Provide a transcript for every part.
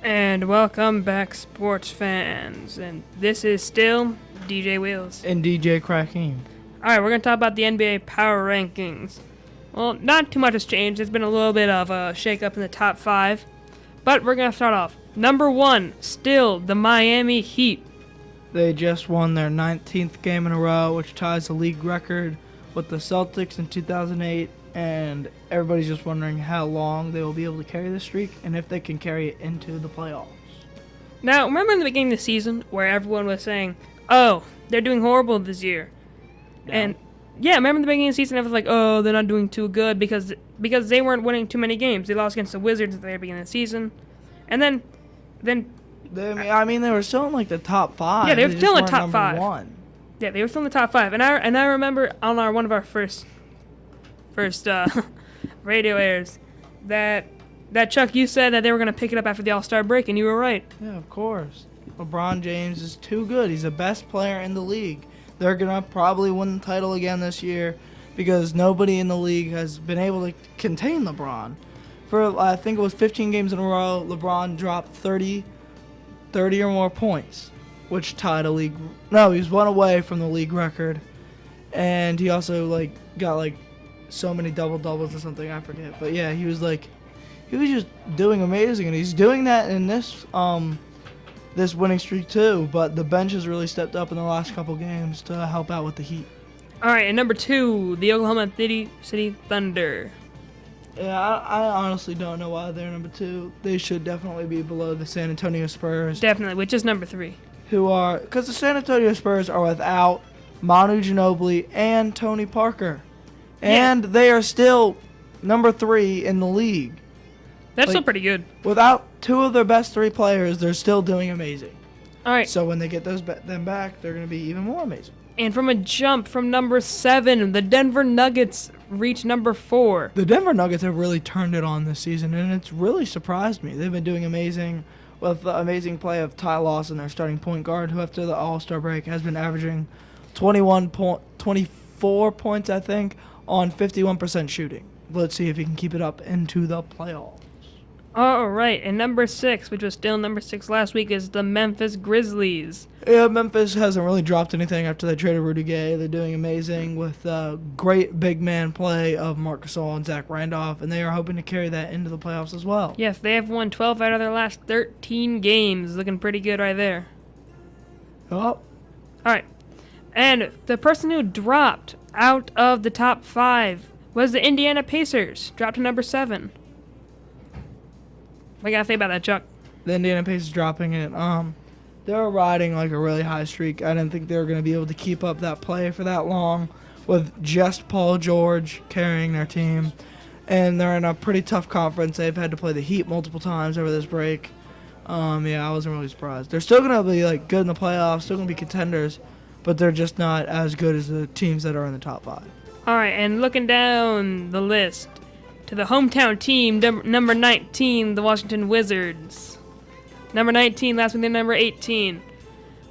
And welcome back, sports fans. And this is still DJ Wheels. And DJ Cracking. Alright, we're going to talk about the NBA Power Rankings. Well, not too much has changed. There's been a little bit of a shake-up in the top 5. But we're going to start off. Number 1, still the Miami Heat. They just won their 19th game in a row, which ties the league record with the Celtics in 2008. And everybody's just wondering how long they will be able to carry this streak and if they can carry it into the playoffs. Now, remember in the beginning of the season where everyone was saying, oh, they're doing horrible this year. No. And, yeah, remember in the beginning of the season, everyone was like, oh, they're not doing too good because they weren't winning too many games. They lost against the Wizards at the very beginning of the season. And then they were still in, like, the top 5. Yeah, they were still in the top number 5. 1. Yeah, they were still in the top 5. And I remember on one of our first radio airs that Chuck, you said that they were going to pick it up after the All-Star break, and you were right. Yeah, of course. LeBron James is too good. He's the best player in the league. They're going to probably win the title again this year because nobody in the league has been able to contain LeBron. For, I think it was 15 games in a row, LeBron dropped 30 or more points, which tied a league. No, he was one away from the league record. And he also, got, so many double-doubles or something, I forget. But, yeah, he was just doing amazing. And he's doing that in this winning streak, too. But the bench has really stepped up in the last couple games to help out with the Heat. All right, and number 2, the Oklahoma City Thunder. Yeah, I honestly don't know why they're number 2. They should definitely be below the San Antonio Spurs. Definitely, which is number 3. Because the San Antonio Spurs are without Manu Ginobili and Tony Parker. And they are still number 3 in the league. That's still pretty good. Without 2 of their best 3 players, they're still doing amazing. All right. So when they get them back, they're going to be even more amazing. And from a jump from number 7, the Denver Nuggets reach number 4. The Denver Nuggets have really turned it on this season, and it's really surprised me. They've been doing amazing with the amazing play of Ty Lawson, their starting point guard, who after the All-Star break has been averaging 24 points, I think, on 51% shooting. Let's see if he can keep it up into the playoffs. All right, and number 6, which was still number 6 last week, is the Memphis Grizzlies. Yeah, Memphis hasn't really dropped anything after they traded Rudy Gay. They're doing amazing with great big man play of Marc Gasol and Zach Randolph, and they are hoping to carry that into the playoffs as well. Yes, they have won 12 out of their last 13 games. Looking pretty good right there. Oh. All right, and the person who dropped out of the top 5 was the Indiana Pacers, dropped to number 7. What you gotta say about that, Chuck? The Indiana Pacers dropping it. They were riding a really high streak. I didn't think they were going to be able to keep up that play for that long with just Paul George carrying their team. And they're in a pretty tough conference. They've had to play the Heat multiple times over this break. I wasn't really surprised. They're still going to be good in the playoffs, still going to be contenders, but they're just not as good as the teams that are in the top 5. All right, and looking down the list to the hometown team, number 19, the Washington Wizards. Number 19, last week they're number 18.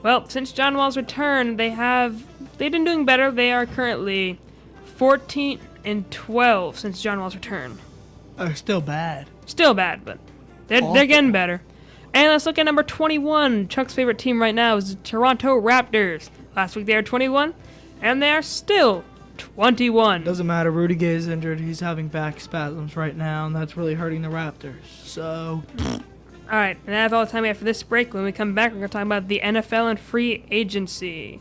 Well, since John Wall's return, they've been doing better. They are currently 14-12 since John Wall's return. Still bad. Still bad, but they're getting better. And let's look at number 21. Chuck's favorite team right now is the Toronto Raptors. Last week they were 21, and they are still 21. Doesn't matter. Rudy Gay is injured. He's having back spasms right now, and that's really hurting the Raptors. So, all right, and that's all the time we have for this break. When we come back, we're going to talk about the NFL and free agency.